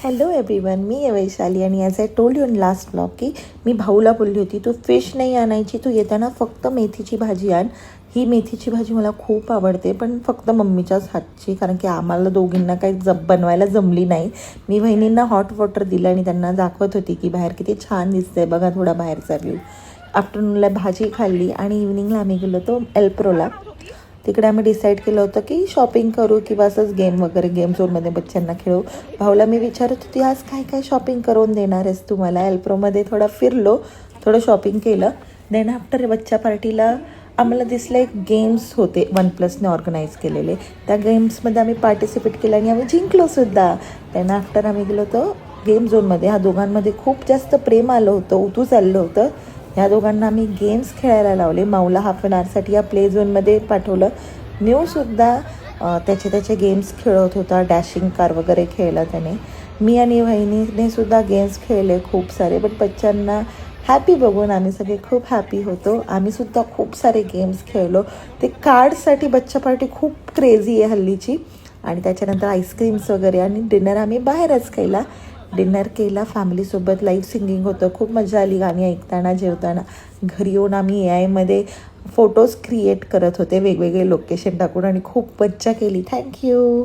Hello everyone, मी आहे वैशाली आणि as I told you in last blog की मी भाऊला बोलली होती तू फिश नाही आणायची, तू येताना फक्त मेथीची भाजी आण. ही मेथीची भाजी मला खूप आवडते, पण फक्त मम्मीच्याच हातची, कारण की आम्हाला दोघींना काही बनवायला जमली नाही. मी बहिणींना हॉट वॉटर दिलं आणि त्यांना दाखवत होती की बाहेर किती छान दिसतंय बघा, थोडा बाहेरचा व्ह्यू. आफ्टरनूनला भाजी खाल्ली आणि इव्हनिंगला आम्ही गेलो होतो एल्प्रोला. तिकडे आम्ही डिसाईड केलं होतं की शॉपिंग करू किंवा असंच गेम वगैरे, गेम झोनमध्ये बच्चांना खेळू. भाऊला मी विचारत होती आज काय काय शॉपिंग करून देणार आहेस तू मला. एल्प्रोमध्ये थोडं फिरलो, थोडं शॉपिंग केलं. देन आफ्टर बच्चा पार्टीला आम्हाला दिसलं एक गेम्स होते OnePlusने ऑर्गनाईज केलेले. त्या गेम्समध्ये आम्ही पार्टिसिपेट केलं आणि आम्ही जिंकलोसुद्धा. देन आफ्टर आम्ही गेलो होतो गेम झोनमध्ये. ह्या दोघांमध्ये खूप जास्त प्रेम आलं होतं, उतू चाललं होतं. ह्या दोघांना आम्ही गेम्स खेळायला लावले. माऊला हाफ ॲन आवरसाठी या प्ले झोनमध्ये पाठवलं. न्यूसुद्धा त्याचे गेम्स खेळत होता, डॅशिंग कार वगैरे खेळला त्याने. मी आणि वहिनीने सुद्धा गेम्स खेळले खूप सारे, पण बच्चांना हॅपी बघून आम्ही सगळे खूप हॅपी होतो. आम्हीसुद्धा खूप सारे गेम्स खेळलो. ते कार्डसाठी बच्चा पार्टी खूप क्रेझी आहे हल्लीची. आणि त्याच्यानंतर आईस्क्रीम्स वगैरे आणि डिनर आम्ही बाहेरच डिनर केला फॅमिलीसोबत. लाईव्ह सिंगिंग होतं, खूप मजा आली गाणी ऐकताना जेवताना. घरी येऊन आम्ही AI फोटोज क्रिएट करत होते वेगवेगळे लोकेशन टाकून आणि खूप मज्जा केली. थँक्यू.